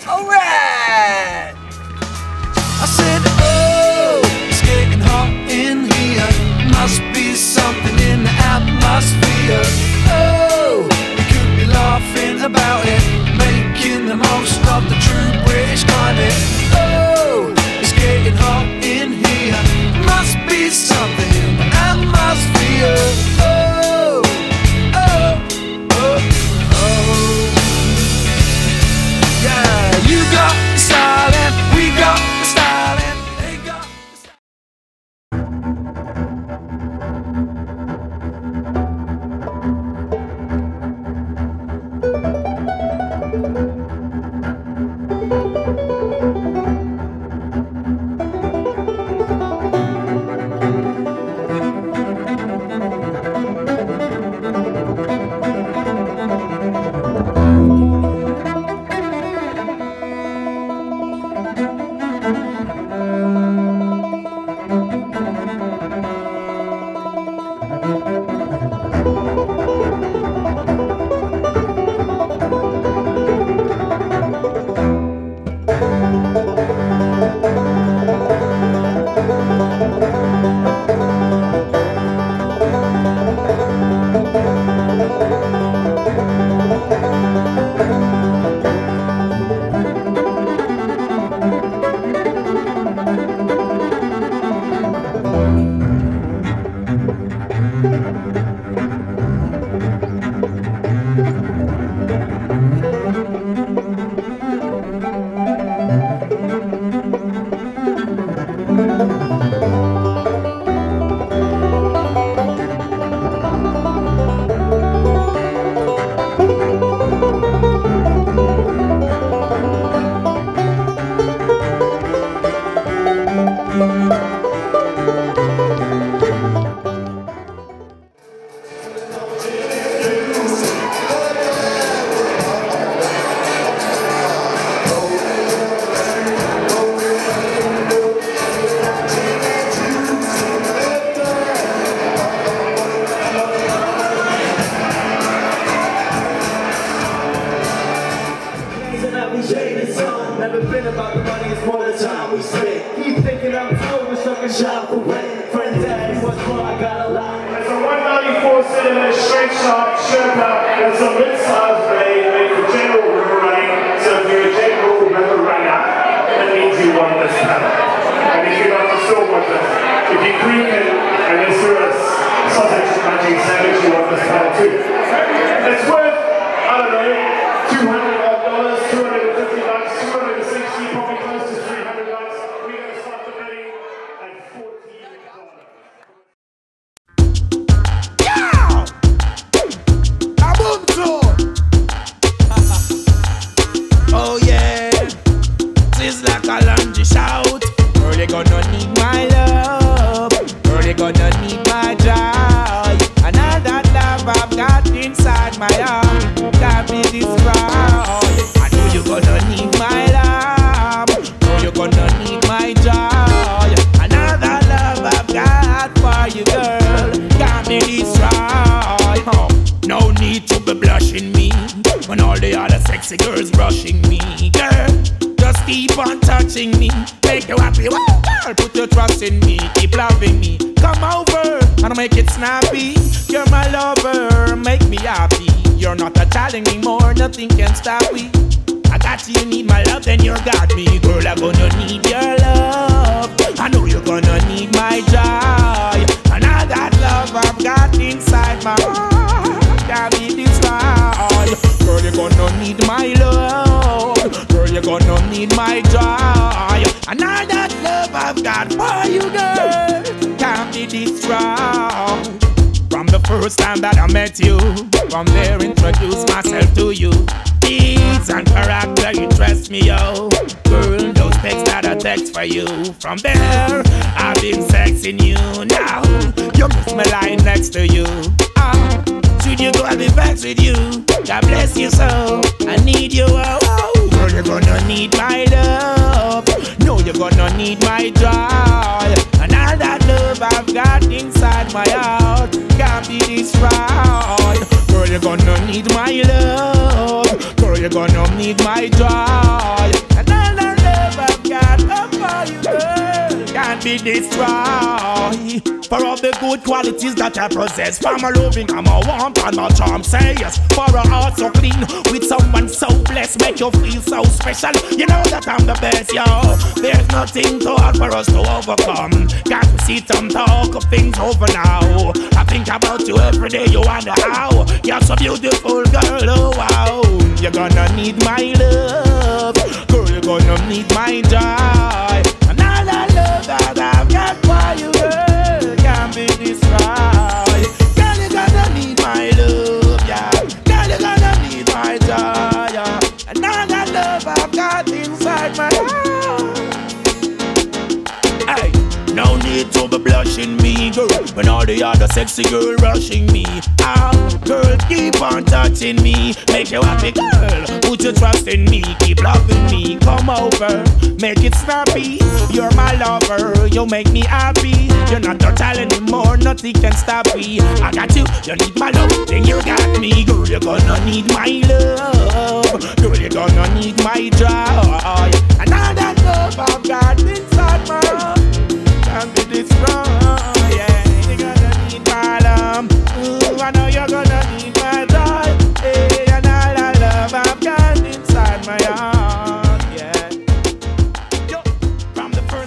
Alright! I said, oh, it's getting hot in here. Must be something in the atmosphere. Oh, we could be laughing about it, making the most of the true British climate. Oh, it's getting hot in here. Must be something in the atmosphere. Oh, oh, oh, oh. Yeah, you got the style and we got the style and they got the style. Never been about the money, it's more the time we spend. Keep thinking I'm told, wish I could shop for rent. Friends ask what's more, I got a lot. There's a 194 centimeter straight shot Sherpa. There's a mid-size blade made for general river running. So if you're a general river runner, that means you won this panel. And if you're not the still want this. If you creep in and there's a sausage munching sandwich, you want this panel too. It's worth, I don't know, $200, $250, $260, probably close to $300. We're going to start the bidding at $14. Oh yeah, this like a lungy shout. Girl, you gonna need my love. Girl, you gonna need my joy. And all that love I've got inside my heart can't be destroyed. I know you're gonna need my love. Girl, you're gonna need my joy. And all that love I've got for you, girl, can't be destroyed. Oh, no need to be blushing me when all the other sexy girls rushing me, girl. Just keep on touching me, make you happy. Woo, girl, put your trust in me, keep loving me. Come over and make it snappy. You're my lover, make me happy. You're not a child anymore, nothing can stop me. I got you, you need my love, then you got me. Girl, I'm gonna need your love. I know you're gonna need my joy. And all that love I've got inside my heart can't be destroyed. Girl, you're gonna need my love. Girl, you're gonna need my joy. And all that love I've got for you, girl, can't be destroyed. From the first time that I met you, from there introduce myself to you. Deeds and character interest me, yo. Girl, those texts that I text for you. From there, I've been sexing you. Now, you miss me lying next to you. Should you go, I'll be back with you. God bless you so, I need you, oh. Girl, you're gonna need my love. No, you're gonna need my joy. And all that love I've got inside my heart can't be destroyed. Girl, you're gonna need my love. Girl, Girl, you're gonna need my joy. And all the love I've got up for you, girl, can't be destroyed. For all the good qualities that I possess, from a loving, I'm a warmth and my charm, say yes. For a heart so clean, with someone so blessed, make you feel so special. You know that I'm the best, yo. There's nothing too hard for us to overcome. Got to sit and talk of things over now. I think about you every day, you wonder how. You're so beautiful, girl, oh wow. You're gonna need my love, girl, you're gonna need my joy. And all that love that I've got for you, girl, can't be destroyed. Girl, you're gonna need my love, yeah. Girl, you're gonna need my joy, yeah. And all that love I've got inside my heart. Hey, no need to be blushing me, girl, when all the other sexy girl rushing me. Girl, keep on touching me, make you happy, girl. Put your trust in me, keep loving me. Come over, make it snappy. You're my lover, you make me happy. You're not total anymore, nothing can stop me. I got you, you need my love, then you got me. Girl, you're gonna need my love. Girl, you're gonna need my joy.